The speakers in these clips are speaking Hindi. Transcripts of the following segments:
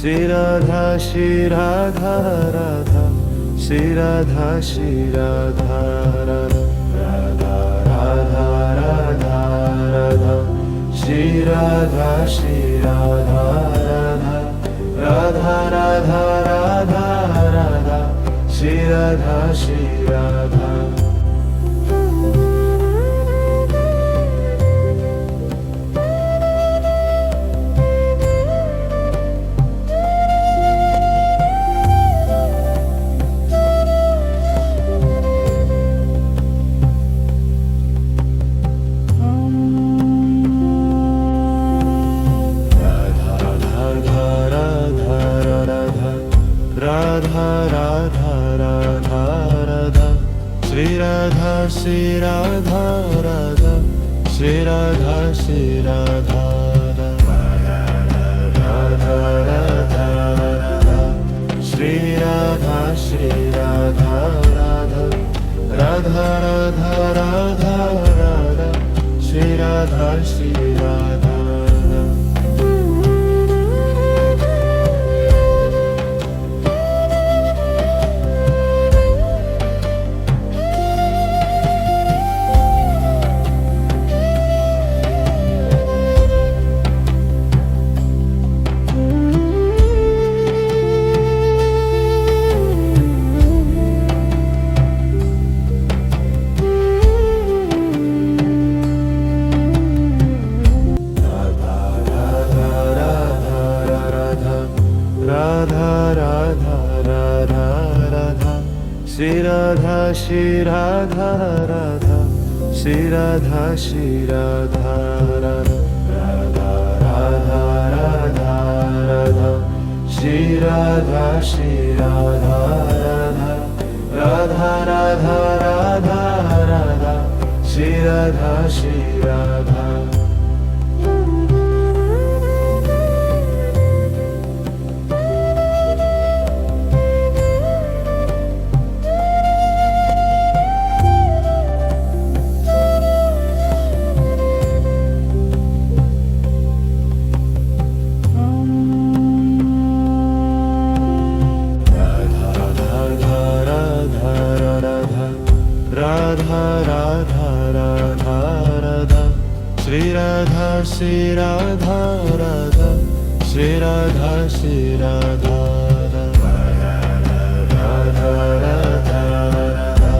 श्री राधा श्री राधा राधा श्री राधा श्री राधा राधा राधा राधा राधा श्री राधा श्री राधा राधा राधा राधा राधा श्री राधा श्री राधा राधा राधा राधा राधा श्री राधा श्री राधा राधा श्री राधा श्री राधा राधा राधा राधा श्री राधा श्री राधा राधा राधा राधा राधा राधा श्री राधा श्री राधा राधा राधा राधा राधा श्री राधा श्री राधा राधा श्री राधा श्री राधा राधा राधा राधा राधा श्री राधा श्री राधा राधा राधा राधा राधा श्री राधा श्री राधा राधा राधा राधा राधा श्री राधा श्री राधा राधा श्री राधा श्री राधा राधा राधा राधा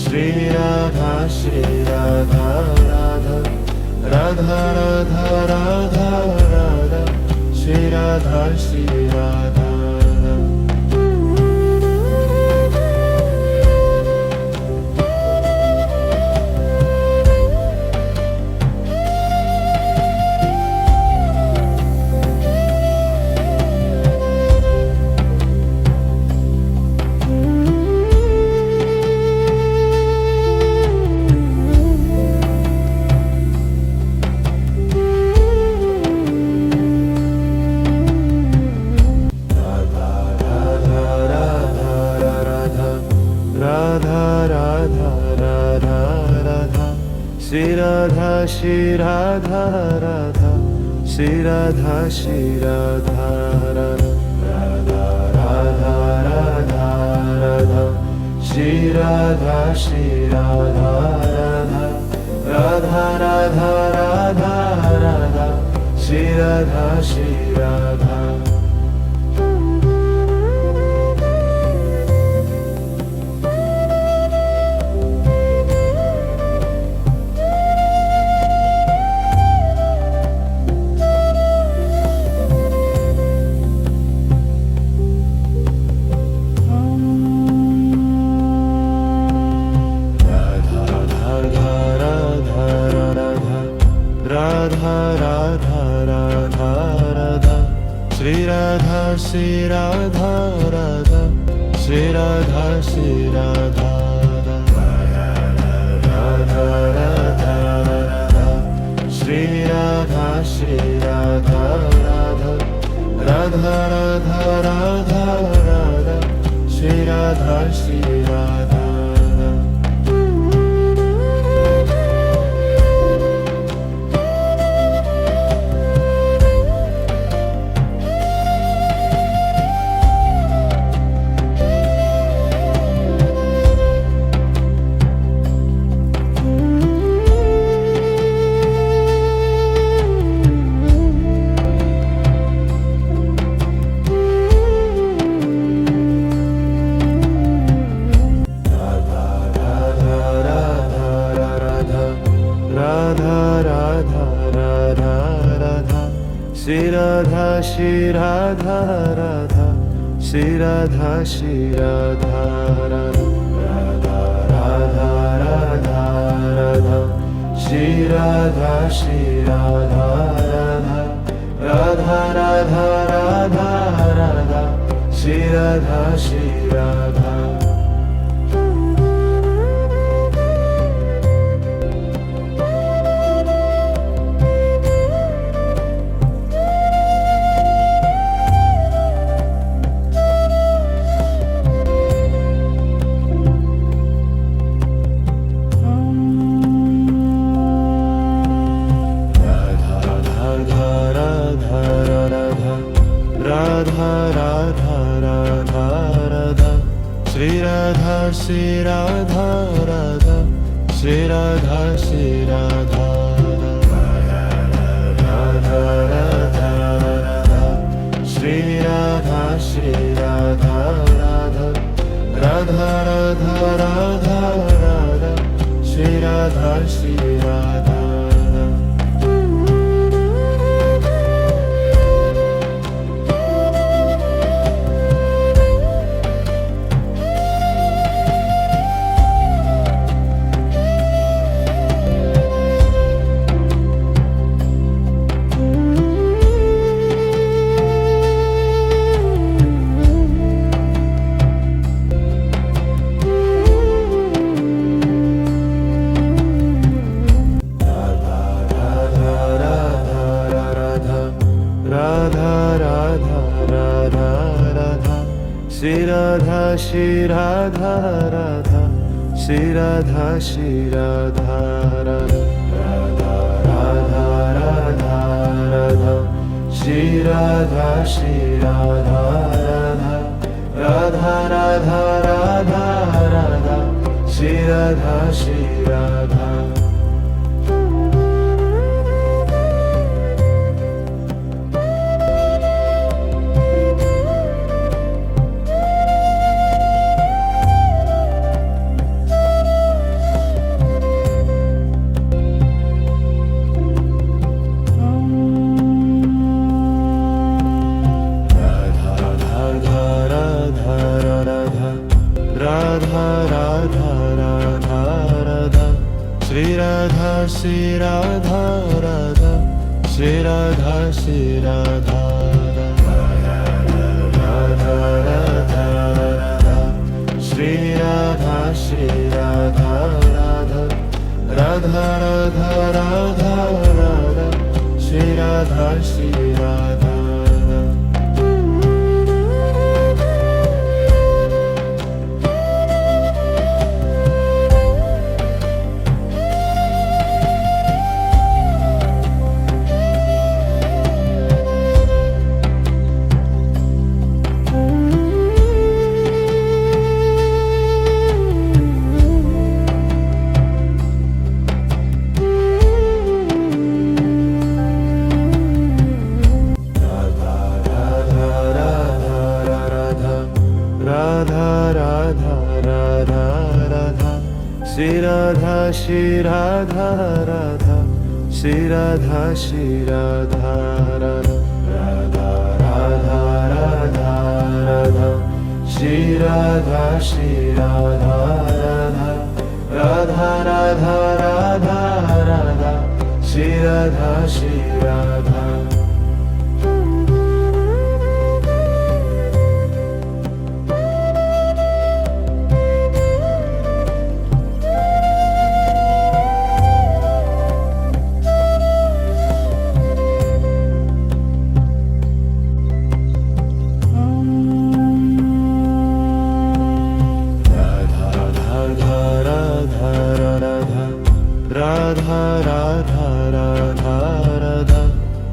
श्री राधा श्री राधा राधा राधा राधा राधा राधा श्री राधा श्री राधा राधा राधा राधा राधा श्री राधा श्री राधा राधा श्री राधा श्री राधा राधा राधा राधा राधा श्री राधा श्री राधा राधा राधा राधा राधा श्री राधा श्री राधा राधा राधा राधा राधा श्री राधा श्री राधा राधा श्री राधा श्री राधा राधा राधा राधा श्री राधा श्री राधा राधा राधा राधा राधा राधा श्री राधा श्री राधा राधा श्री राधा राधा श्री राधा श्री राधा राधा राधा राधा राधा श्री राधा श्री राधा राधा राधा राधा राधा राधा श्री राधा श्री राधा राधा राधा राधा राधा श्री राधा श्री राधा राधा श्री राधा श्री राधा राधा राधा राधा श्री राधा श्री राधा राधा राधा राधा राधा राधा श्री राधा श्री राधा राधा राधा राधा राधा श्री राधा श्री राधा राधा श्री राधा श्री राधा राधा राधा राधा राधा श्री राधा श्री राधा राधा राधा राधा राधा राधा श्री राधा श्री राधा राधा राधा राधा राधा श्री राधा श्री राधा राधा श्री राधा श्री राधा राधा राधा राधा श्री राधा श्री राधा राधा राधा राधा राधा राधा श्री राधा श्री राधा राधा राधा राधा राधा श्री राधा श्री राधा राधा श्री राधा श्री राधा राधा राधा राधा राधा श्री राधा श्री राधा राधा राधा राधा राधा राधा श्री राधा श्री राधा राधा राधा राधा राधा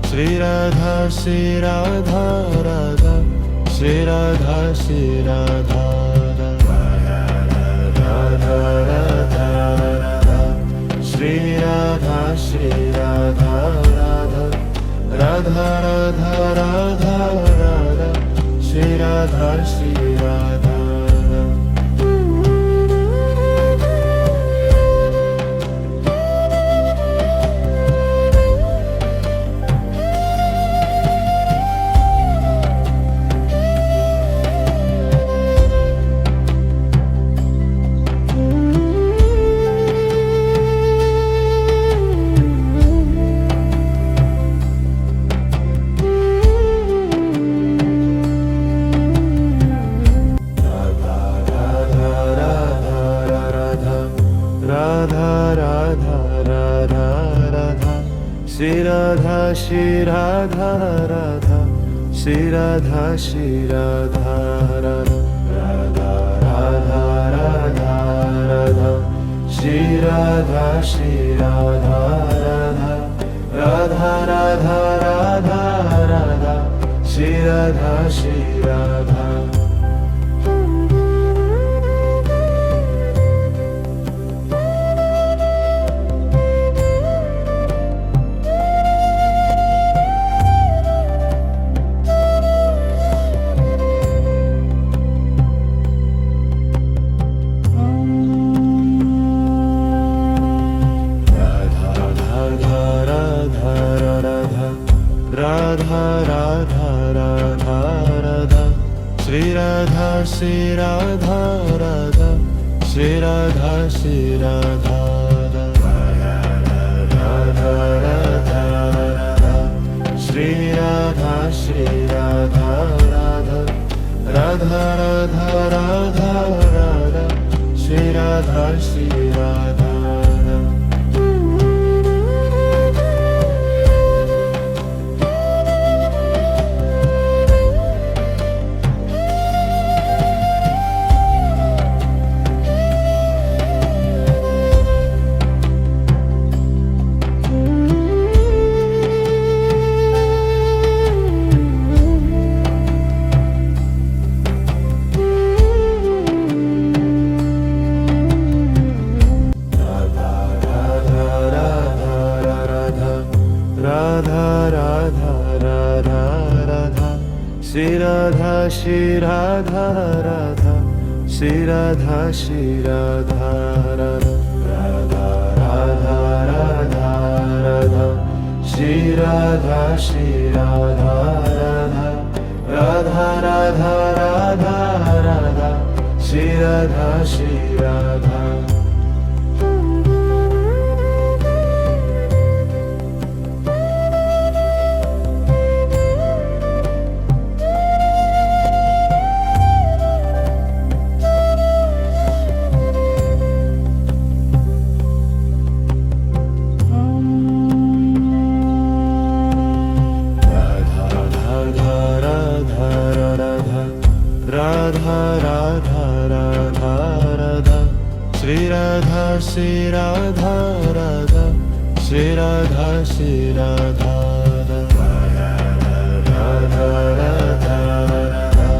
श्री राधा श्री राधा राधा श्री राधा श्री राधा राधा राधा राधा श्री राधा श्री राधा राधा राधा राधा राधा राधा श्री राधा श्री राधा राधा राधा राधा राधा श्री राधा श्री राधा राधा श्री राधा श्री राधा राधा राधा राधा राधा श्री राधा श्री राधा राधा राधा राधा राधा राधा श्री राधा श्री राधा राधा राधा राधा राधा श्री राधा श्री राधा राधा श्री राधा श्री राधा राधा राधा राधा श्री राधा श्री राधा राधा राधा राधा राधा राधा श्री राधा श्री राधा राधा राधा राधा राधा श्री राधा श्री राधा राधा श्री राधा श्री राधा राधा राधा राधा राधा श्री राधा श्री राधा राधा राधा राधा राधा राधा श्री राधा श्री राधा राधा राधा राधा राधा श्री राधा श्री राधा राधा श्री राधा श्री राधा राधा राधा राधा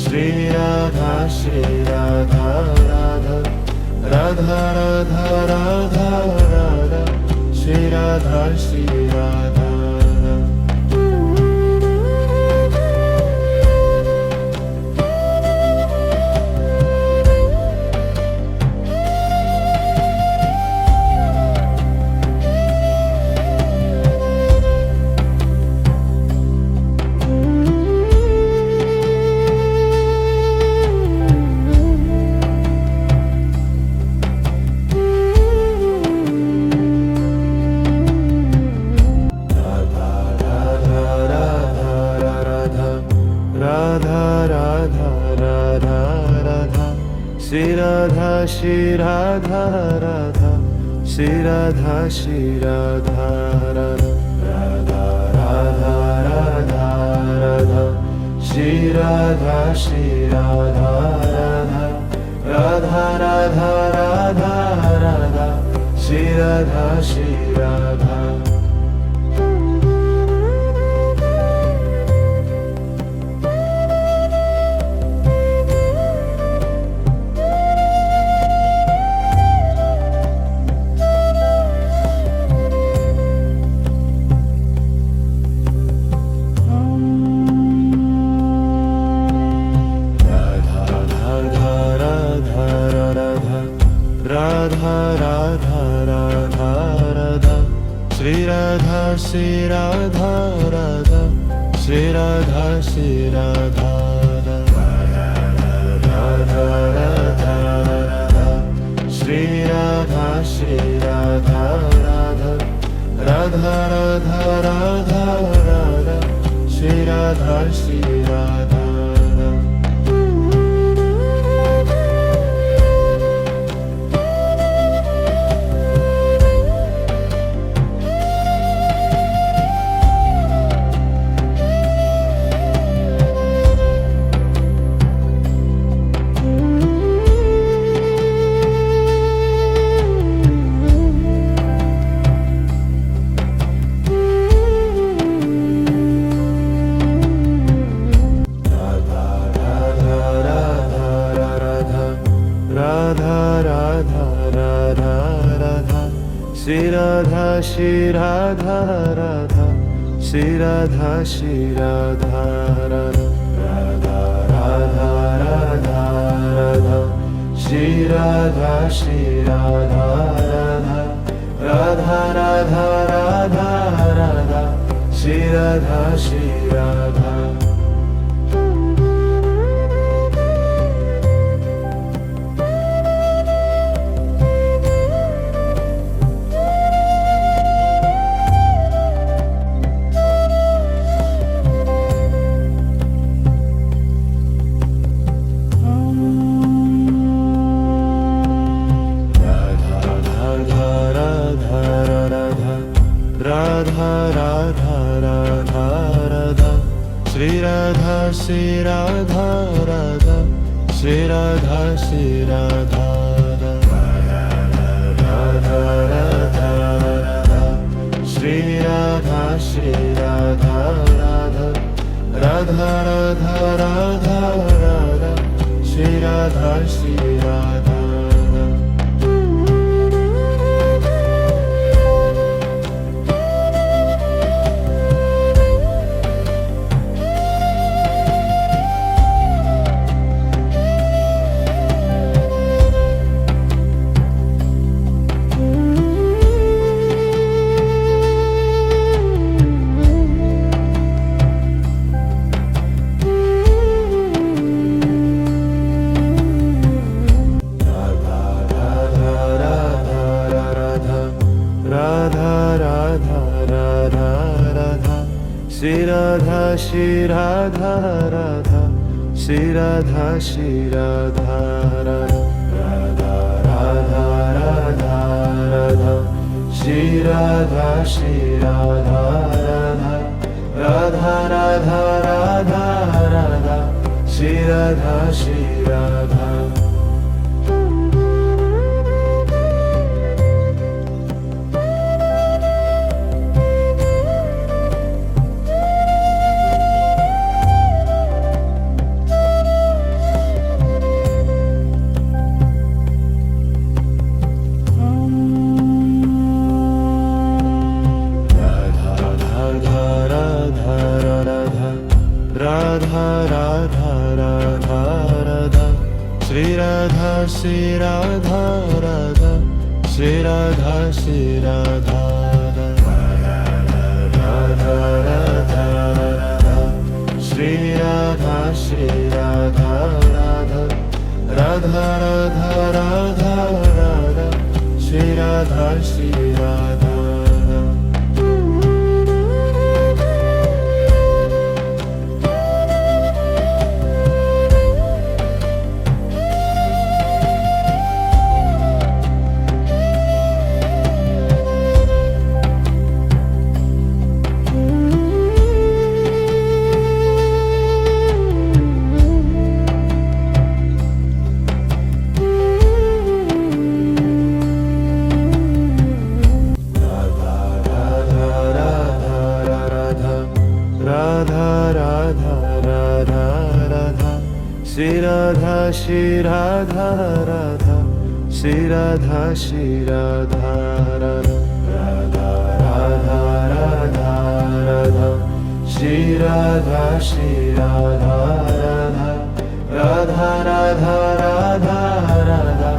श्री राधा श्री राधा राधा राधा राधा राधा राधा श्री राधा श्री राधा राधा राधा राधा राधा श्री राधा श्री राधा राधा श्री राधा श्री राधा राधा राधा राधा राधा श्री राधा श्री राधा राधा राधा राधा राधा राधा श्री राधा श्री राधा राधा राधा राधा राधा श्री राधा श्री राधा राधा श्री राधा श्री राधा राधा राधा राधा श्री राधा श्री राधा राधा राधा राधा राधा राधा श्री राधा श्री राधा श्री राधा श्री राधा राधा श्री राधा श्री राधा राधा राधा राधा राधा श्री राधा श्री राधा राधा राधा राधा राधा राधा श्री राधा श्री राधा राधा राधा राधा राधा श्री राधा श्री राधा राधा श्री राधा श्री राधा राधा राधा राधा श्री राधा श्री राधा राधा राधा राधा राधा राधा श्री राधा श्री राधा राधा राधा राधा राधा श्री राधा श्री राधा राधा श्री राधा श्री राधा राधा राधा राधा राधा श्री राधा श्री राधा राधा राधा राधा राधा श्री राधा श्री राधा राधा राधा राधा राधा श्री राधा श्री राधा राधा श्री राधा श्री राधा राधा राधा राधा श्री राधा श्री राधा राधा राधा राधा राधा राधा श्री राधा श्री राधा राधा राधा राधा राधा श्री राधा श्री राधा राधा श्री राधा श्री राधा राधा राधा राधा राधा श्री राधा श्री राधा राधा राधा राधा राधा राधा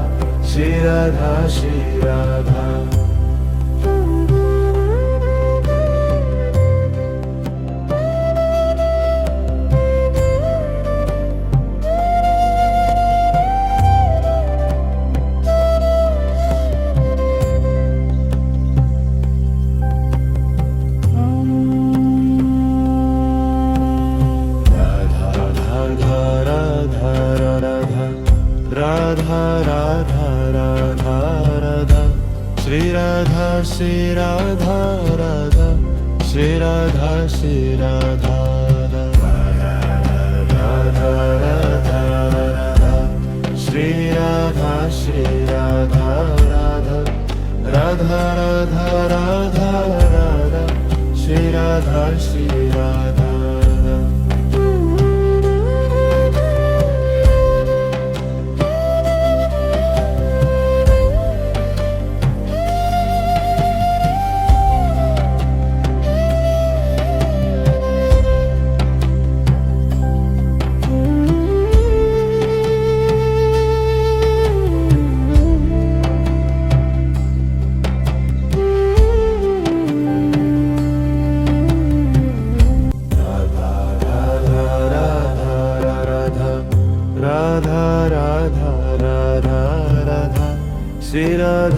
श्री राधा श्री राधा राधा राधा राधा राधा श्री राधा श्री राधा राधा श्री राधा श्री राधा राधा राधा राधा श्री राधा श्री राधा राधा राधा राधा राधा राधा श्री राधा श्री राधा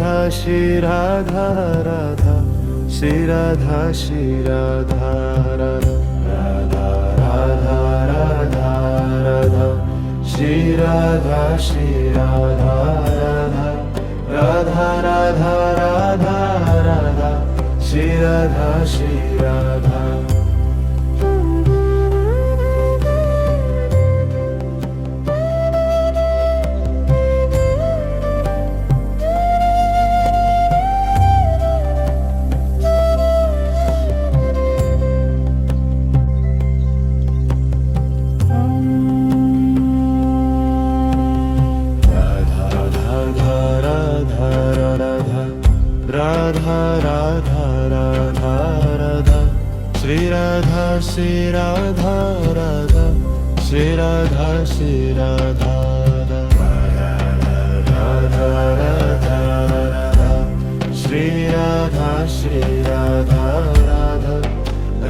राधा श्री राधा राधा श्री राधा श्री राधा राधा राधा राधा राधा श्री राधा श्री राधा राधा राधा राधा राधा श्री राधा श्री राधा राधा राधा राधा राधा श्री राधा श्री राधा राधा श्री राधा श्री राधा राधा राधा राधा श्री राधा श्री राधा राधा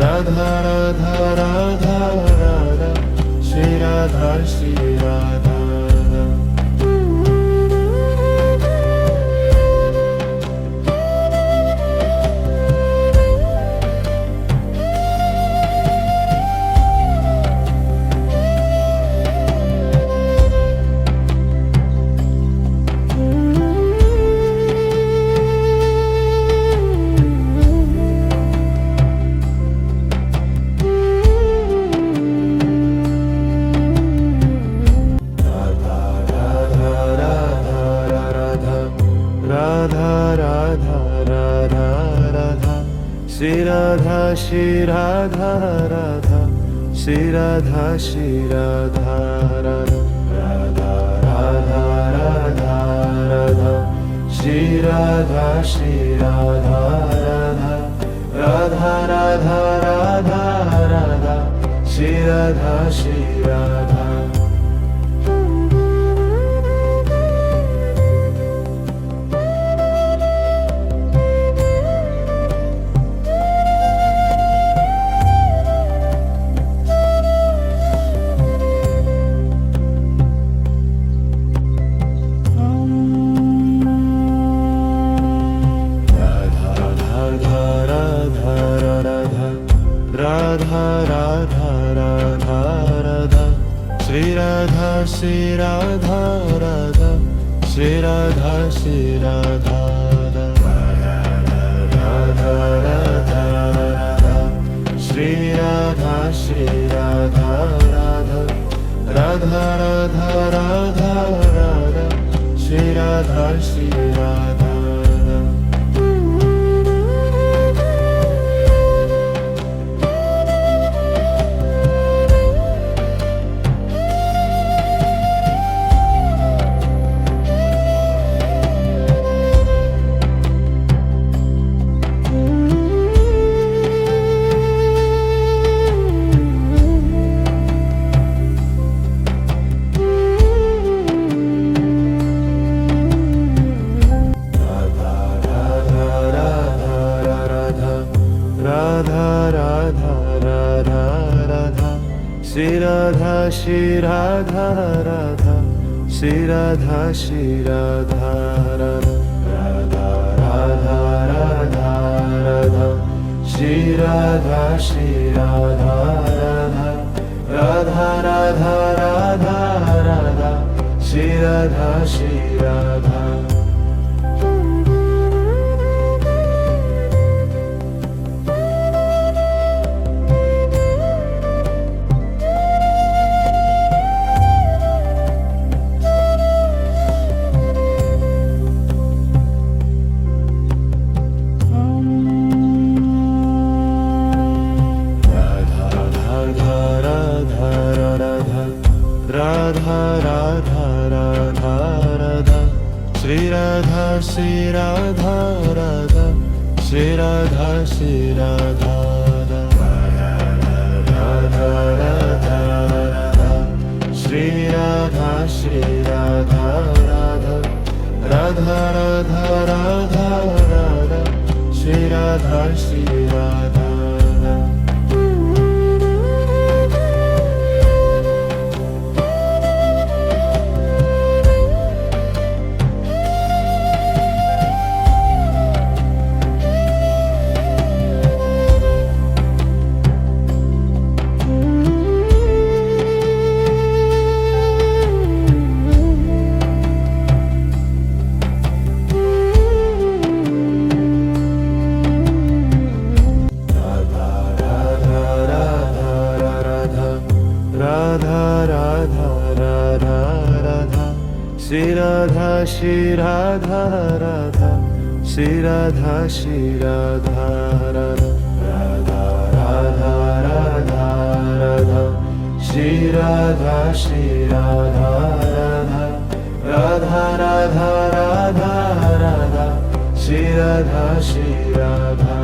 राधा राधा राधा राधा श्री राधा श्री राधा राधा राधा राधा राधा श्री राधा श्री राधा राधा श्री राधा श्री राधा राधा राधा राधा राधा श्री राधा श्री राधा राधा राधा राधा राधा श्री राधा श्री राधा राधा राधा राधा राधा श्री राधा श्री राधा राधा श्री राधा श्री राधा राधा राधा राधा श्री राधा श्री राधा राधा राधा राधा राधा राधा श्री राधा श्री राधा राधा राधा राधा राधा श्री राधा श्री राधा राधा श्री राधा श्री राधा राधा राधा राधा राधा श्री राधा श्री राधा राधा राधा राधा राधा श्री राधा श्री राधा राधा राधा राधा राधा श्री राधा श्री राधा राधा श्री राधा श्री राधा राधा राधा राधा श्री राधा श्री राधा राधा राधा राधा राधा राधा श्री राधा श्री राधा श्री राधा राधा श्री राधा श्री राधा राधा राधा राधा राधा श्री राधा श्री राधा राधा राधा राधा राधा राधा श्री राधा श्री राधा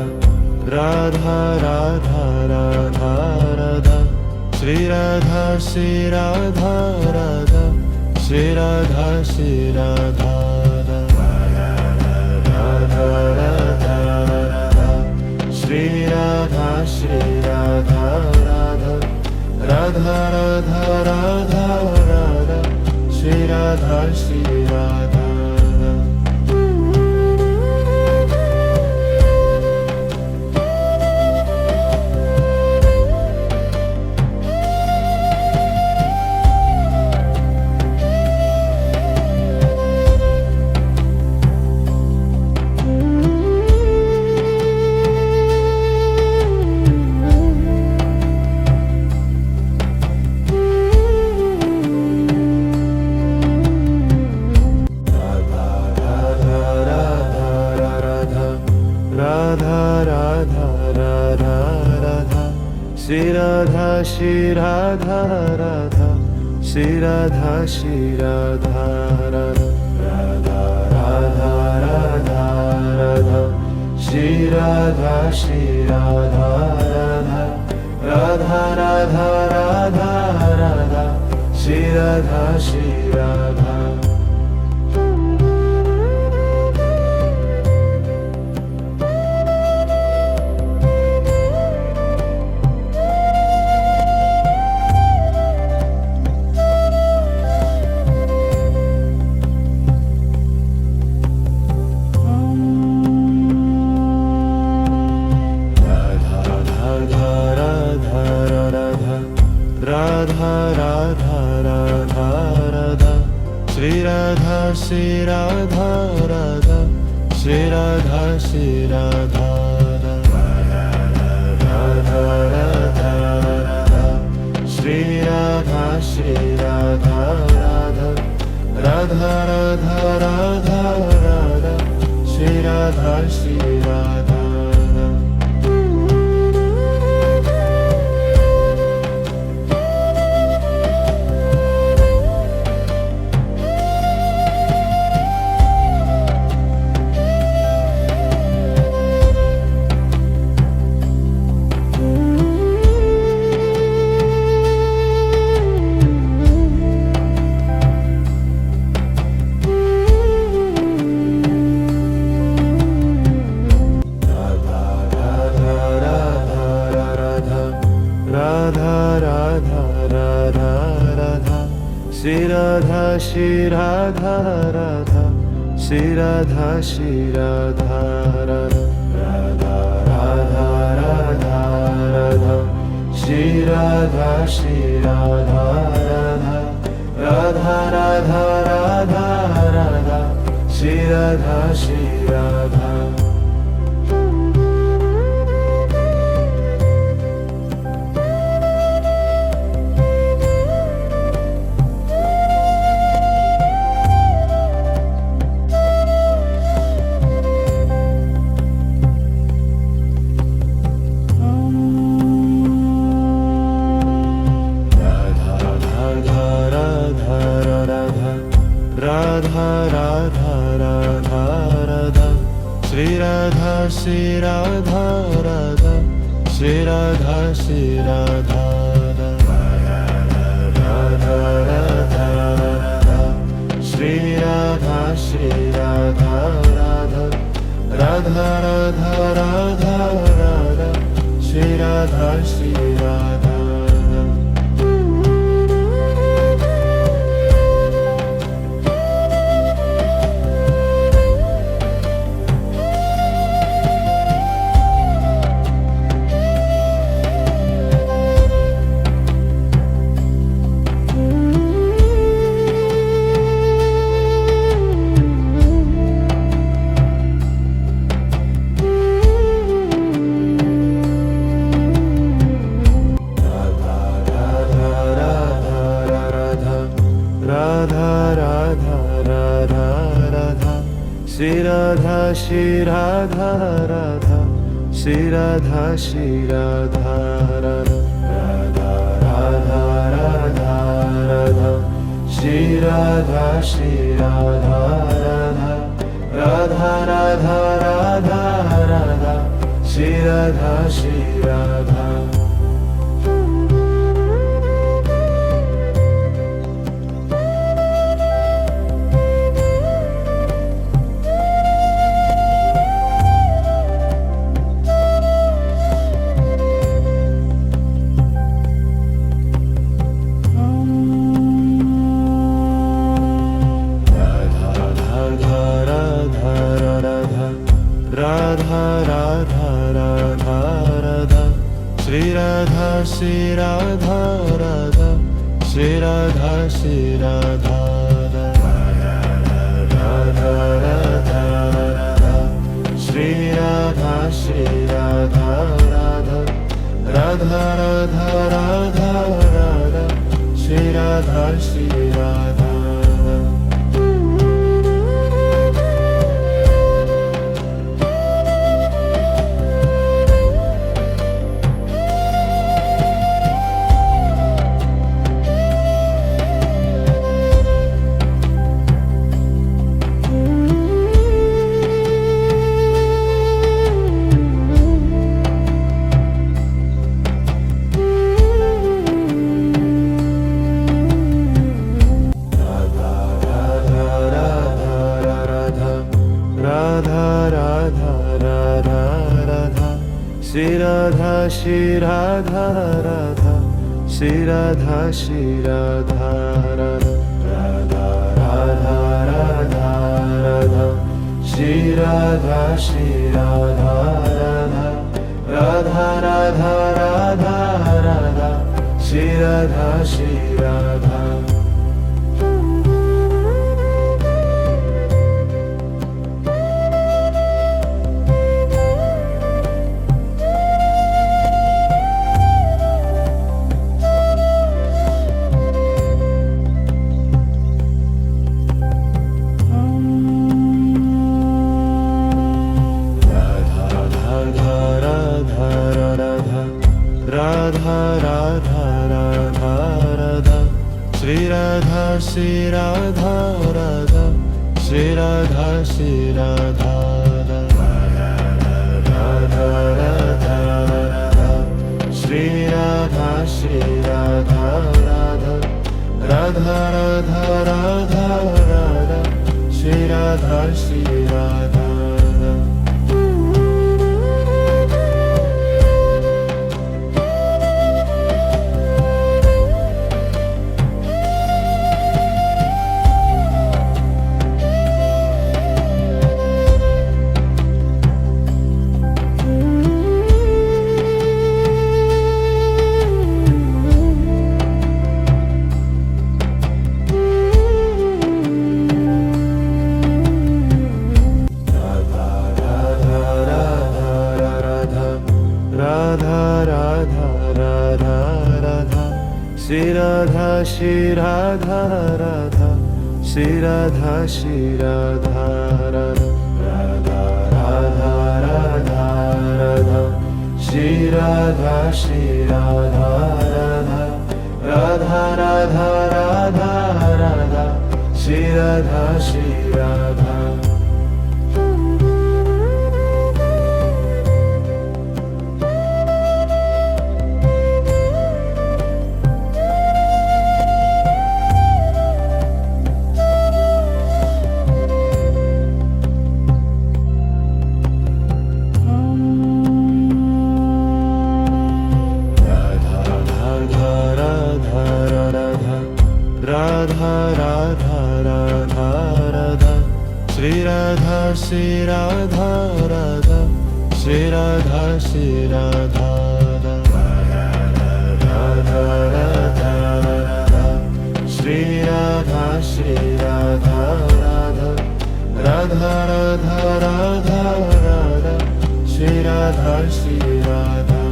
राधा राधा राधा राधा श्री राधा श्री राधा राधा श्री राधा श्री राधा राधा राधा राधा श्री राधा श्री राधा राधा राधा राधा राधा राधा श्री राधा श्री राधा राधा राधा राधा राधा श्री राधा श्री राधा राधा श्री राधा श्री राधा राधा राधा राधा राधा श्री राधा श्री राधा राधा राधा राधा राधा राधा श्री राधा श्री राधा राधा राधा राधा राधा श्री राधा श्री राधा राधा श्री राधा श्री राधा राधा राधा राधा श्री राधा श्री राधा राधा राधा राधा राधा राधा श्री राधा श्री राधा राधा राधा राधा राधा श्री राधा श्री राधा राधा श्री राधा श्री राधा राधा राधा राधा राधा श्री राधा श्री राधा राधा राधा राधा राधा राधा श्री राधा श्री राधा राधा राधा राधा राधा श्री राधा श्री राधा राधा श्री राधा श्री राधा राधा राधा राधा श्री राधा श्री राधा राधा राधा राधा राधा राधा श्री राधा श्री राधा श्री राधा राधा श्री राधा श्री राधा राधा राधा राधा राधा श्री राधा श्री राधा राधा राधा राधा राधा श्री राधा श्री राधा राधा राधा राधा राधा श्री राधा श्री राधा राधा श्री राधा श्री राधा राधा राधा राधा श्री राधा श्री राधा राधा राधा राधा राधा राधा श्री राधा श्री राधा श्री राधा श्री राधा राधा श्री राधा श्री राधा राधा राधा राधा राधा श्री राधा श्री राधा राधा राधा राधा राधा श्री राधा श्री राधा राधा राधा राधा राधा श्री राधा श्री राधा राधा श्री राधा श्री राधा राधा राधा राधा श्री राधा श्री राधा राधा राधा राधा राधा राधा श्री राधा श्री राधा श्री राधा श्री राधा राधा श्री राधा श्री राधा राधा राधा राधा राधा श्री राधा श्री राधा राधा राधा राधा राधा श्री राधा श्री राधा राधा राधा राधा राधा श्री राधा श्री राधा राधा श्री राधा श्री राधा राधा राधा राधा श्री राधा श्री राधा राधा राधा राधा राधा राधा श्री राधा श्री राधा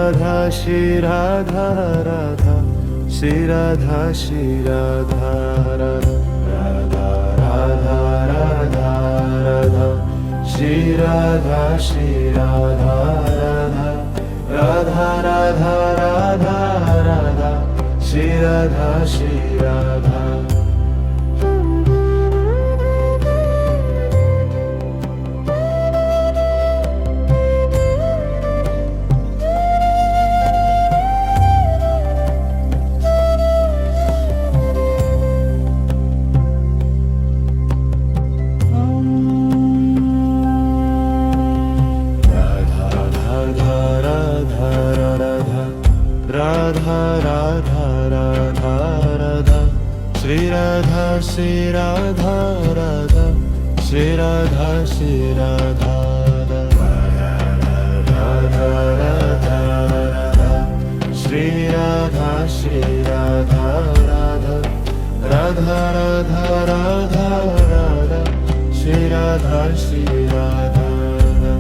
राधा श्री राधा राधा श्री राधा श्री राधा राधा राधा राधा राधा श्री राधा श्री राधा राधा राधा राधा राधा राधा श्री राधा श्री राधा राधा राधा राधा राधा श्री राधा श्री राधा राधा श्री राधा श्री राधा राधा राधा राधा श्री राधा श्री राधा राधा राधा राधा राधा राधा श्री राधा श्री राधा राधा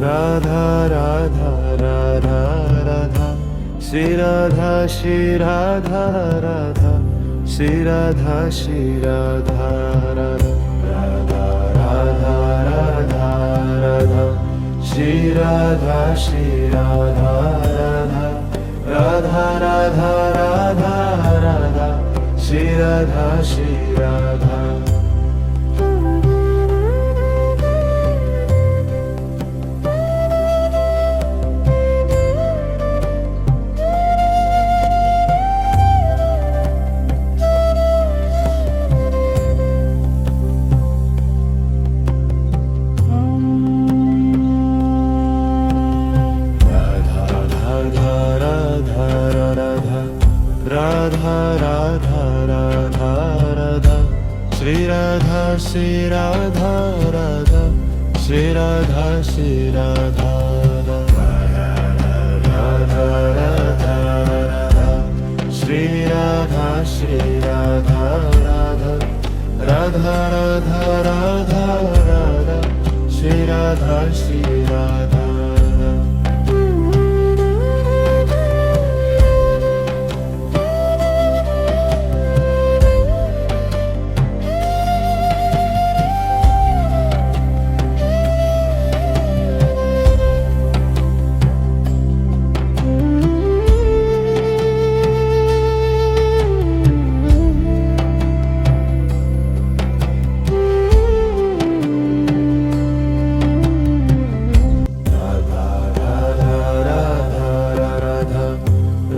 राधा राधा राधा श्री राधा श्री राधा राधा श्री राधा श्री राधा राधा राधा राधा राधा श्री राधा श्री राधा राधा राधा राधा राधा राधा श्री राधा श्री राधा राधा राधा राधा राधा श्री राधा श्री राधा राधा श्री राधा श्री राधा राधा राधा राधा श्री राधा श्री राधा राधा राधा राधा राधा राधा श्री राधा श्री राधा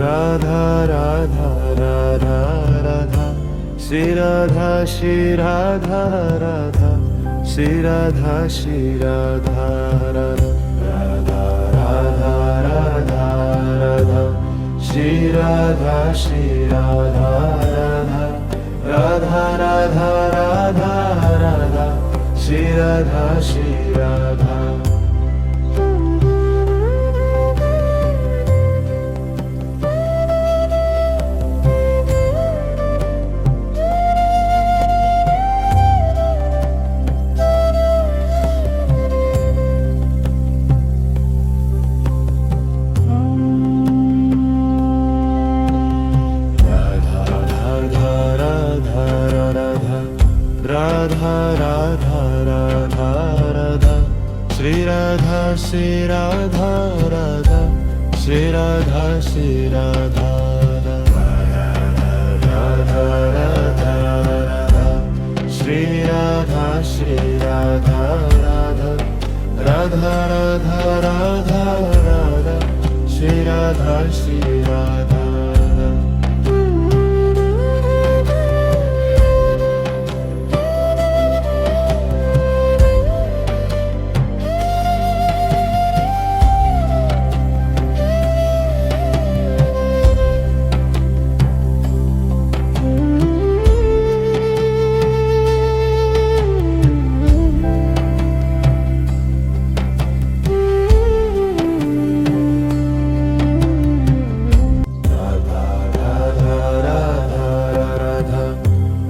राधा राधा राधा राधा श्री राधा श्री राधा राधा श्री राधा श्री राधा राधा राधा राधा राधा श्री राधा श्री राधा राधा राधा राधा राधा राधा श्री राधा श्री राधा राधा राधा राधा राधा श्री राधा श्री राधा राधा श्री राधा श्री राधा राधा राधा राधा श्री राधा श्री राधा राधा राधा राधा राधा राधा श्री राधा श्री राधा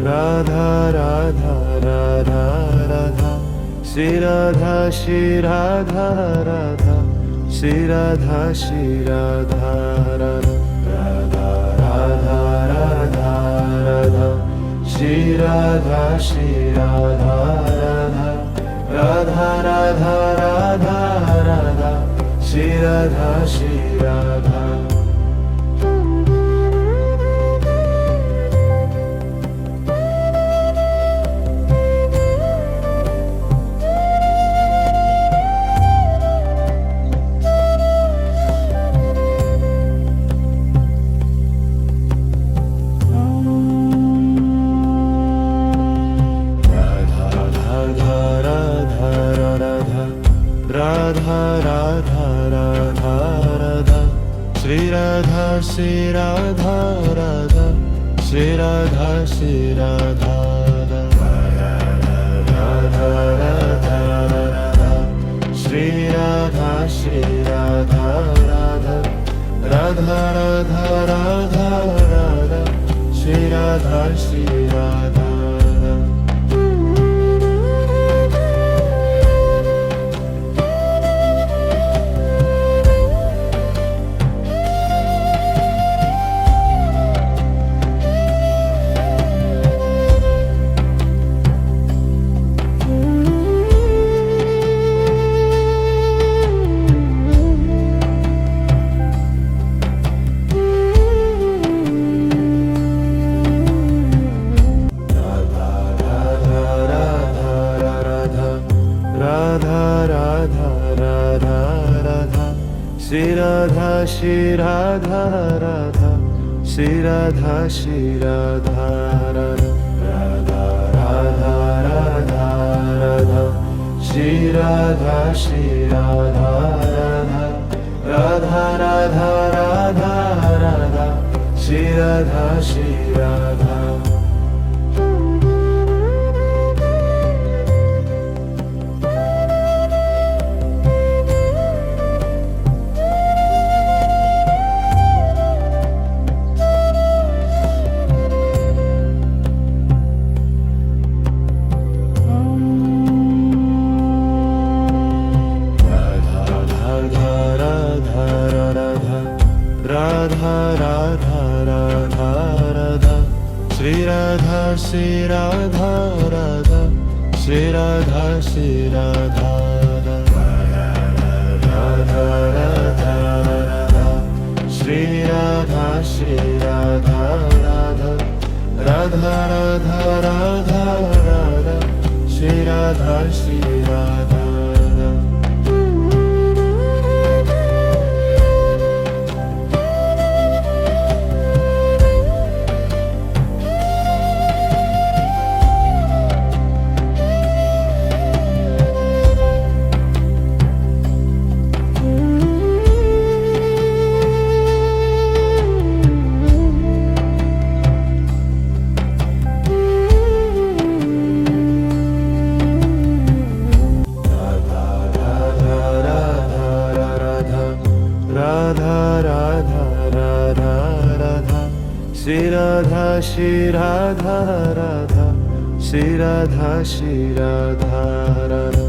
राधा राधा राधा राधा श्री राधा श्री राधा राधा श्री राधा श्री राधा राधा राधा राधा राधा श्री राधा श्री राधा राधा राधा राधा राधा राधा श्री राधा श्री राधा राधा राधा राधा राधा श्री राधा श्री राधा राधा श्री राधा श्री राधा राधा राधा राधा श्री राधा श्री राधा राधा राधा राधा राधा राधा श्री राधा श्री राधा राधा राधा राधा राधा श्री राधा श्री राधा राधा श्री राधा श्री राधा राधा राधा राधा राधा श्री राधा श्री राधा राधा राधा राधा राधा राधा श्री राधा श्री राधा राधा राधा राधा राधा श्री राधा श्री राधा राधा श्री राधा श्री राधा राधा राधा राधा श्री राधा श्री राधा राधा राधा राधा राधा राधा श्री राधा श्री राधा राधा राधा राधा राधा श्री राधा श्री राधा राधा श्री राधा श्री राधा राधा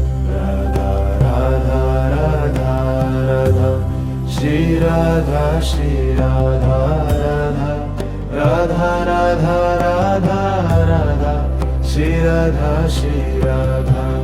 राधा राधा राधा श्री राधा श्री राधा राधा राधा राधा राधा राधा श्री राधा श्री राधा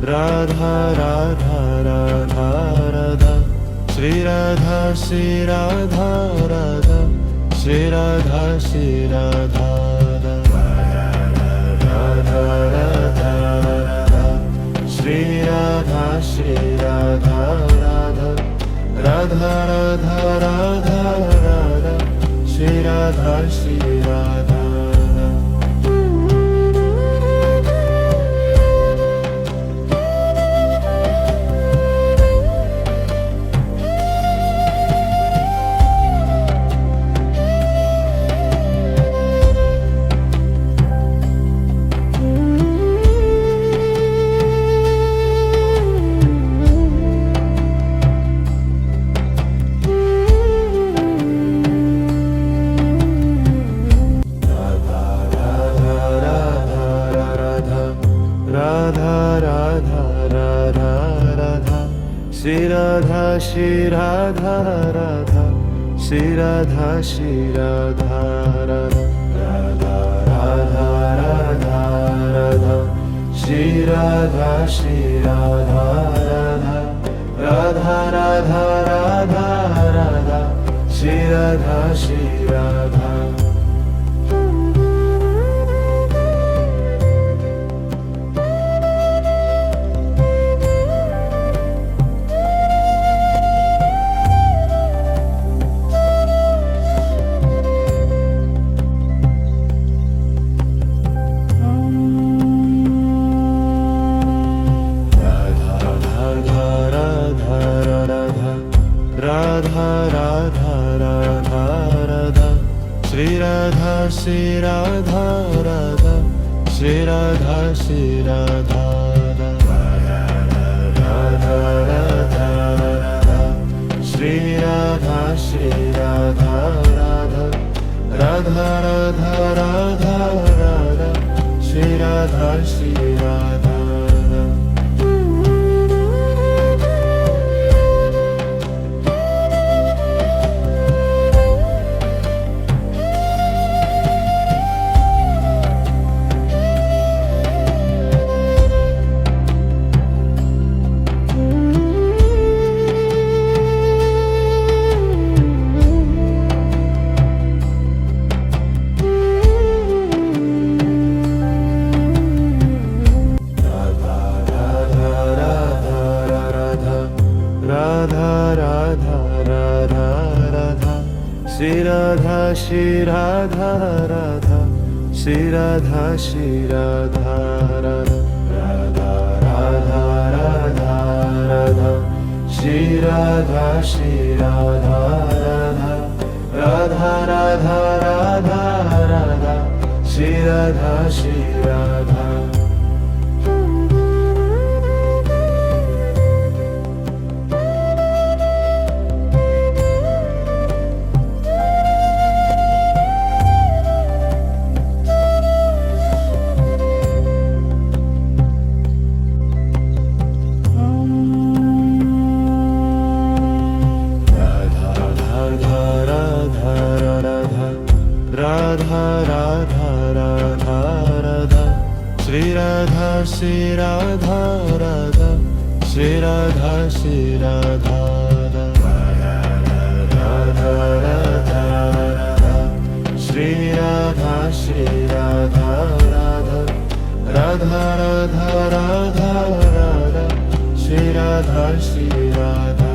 राधा राधा राधा राधा श्री राधा श्री राधा राधा श्री राधा श्री राधा राधा राधा राधा श्री राधा श्री राधा राधा राधा राधा राधा राधा श्री राधा श्री राधा श्री राधा श्री राधा राधा श्री राधा श्री राधा राधा राधा राधा राधा श्री राधा श्री राधा राधा राधा राधा राधा राधा श्री राधा श्री राधा राधा राधा राधा राधा श्री राधा श्री राधा राधा श्री राधा श्री राधा राधा राधा राधा श्री राधा श्री राधा राधा राधा राधा राधा राधा श्री राधा श्री राधा राधा राधा राधा राधा श्री राधा श्री राधा राधा श्री राधा श्री राधा राधा राधा राधा राधा श्री राधा श्री राधा राधा राधा राधा राधा राधा श्री राधा श्री राधा राधा राधा राधा राधा श्री राधा श्री राधा राधा श्री राधा श्री राधा राधा राधा राधा श्री राधा श्री राधा राधा राधा राधा राधा राधा श्री राधा श्री राधा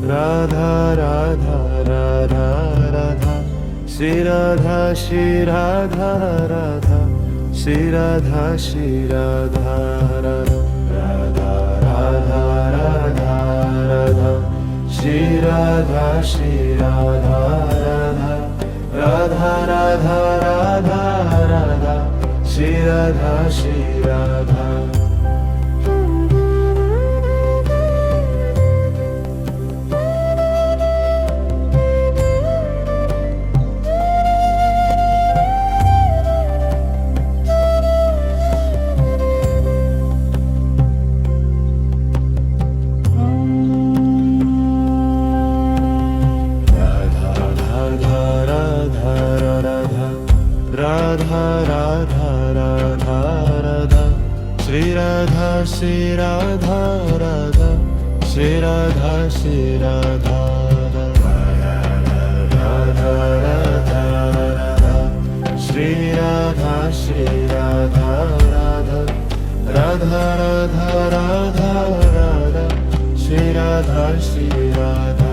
राधा राधा राधा राधा श्री राधा श्री राधा राधा श्री राधा श्री राधा राधा राधा राधा राधा श्री राधा श्री राधा राधा राधा राधा राधा राधा श्री राधा श्री राधा राधा राधा राधा राधा श्री राधा श्री राधा राधा श्री राधा श्री राधा राधा राधा राधा श्री राधा श्री राधा राधा राधा राधा राधा राधा श्री राधा श्री राधा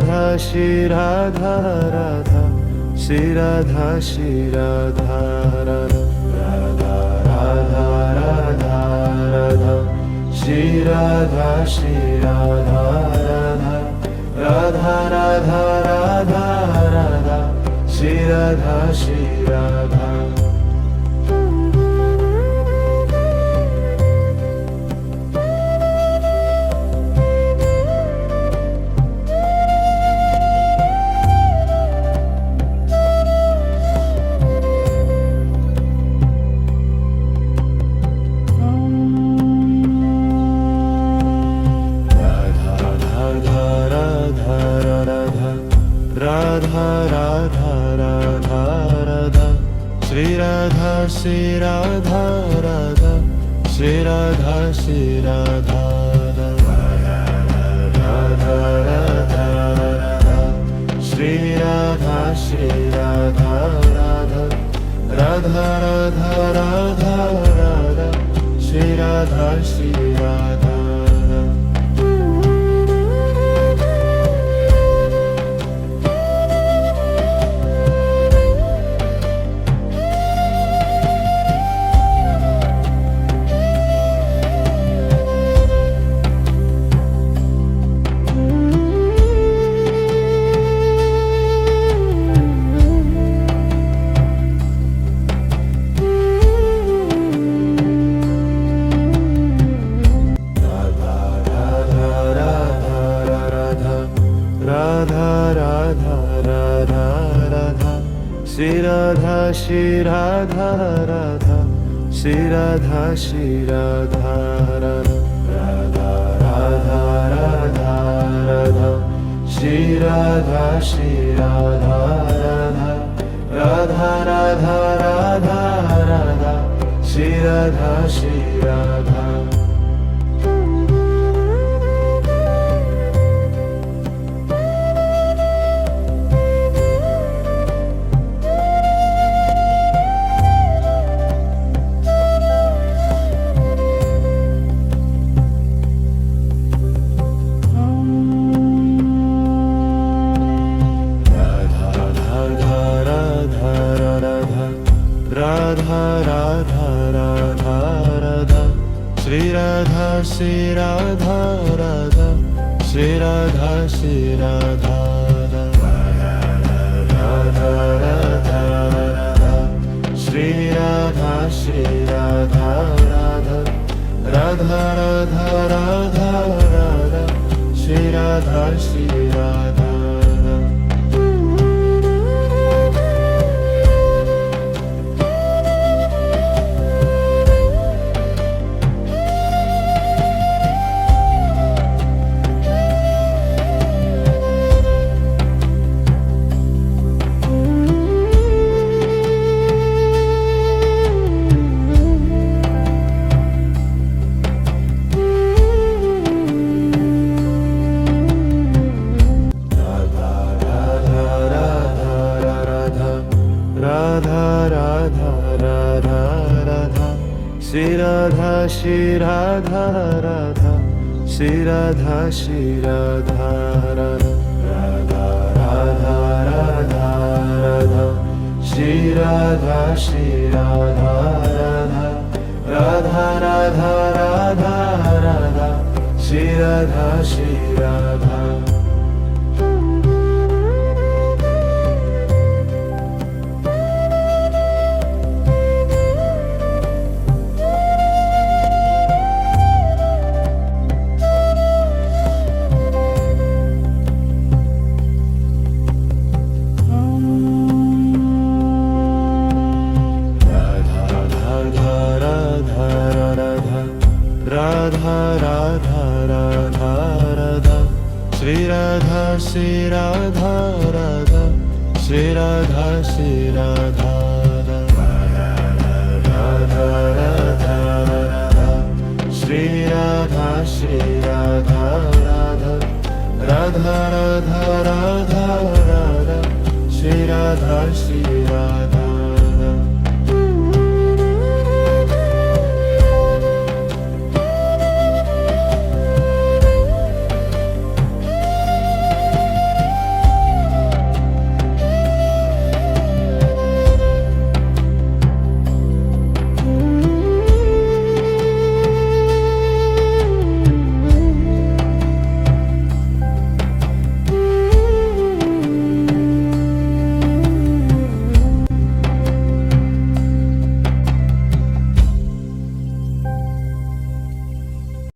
राधा श्री राधा राधा श्री राधा श्री राधा राधा राधा राधा राधा श्री राधा श्री राधा राधा राधा राधा राधा राधा श्री राधा श्री राधा राधा राधा राधा राधा श्री राधा श्री राधा राधा श्री राधा श्री राधा राधा राधा राधा श्री राधा श्री राधा राधा राधा राधा राधा राधा श्री राधा श्री राधा राधा राधा राधा राधा श्री राधा श्री राधा राधा श्री राधा श्री राधा राधा राधा राधा राधा श्री राधा श्री राधा राधा राधा राधा राधा राधा श्री राधा श्री राधा राधा राधा राधा राधा श्री राधा श्री राधा राधा श्री राधा श्री राधा राधा राधा राधा श्री राधा श्री राधा राधा राधा राधा राधा राधा श्री राधा श्री राधा राधा राधा राधा राधा श्री राधा श्री राधा राधा श्री राधा श्री राधा राधा राधा राधा राधा श्री राधा श्री राधा राधा राधा राधा राधा राधा श्री राधा श्री राधा राधा राधा राधा राधा श्री राधा श्री राधा राधा श्री राधा श्री राधा राधा राधा राधा श्री राधा श्री राधा राधा राधा राधा राधा राधा श्री राधा श्री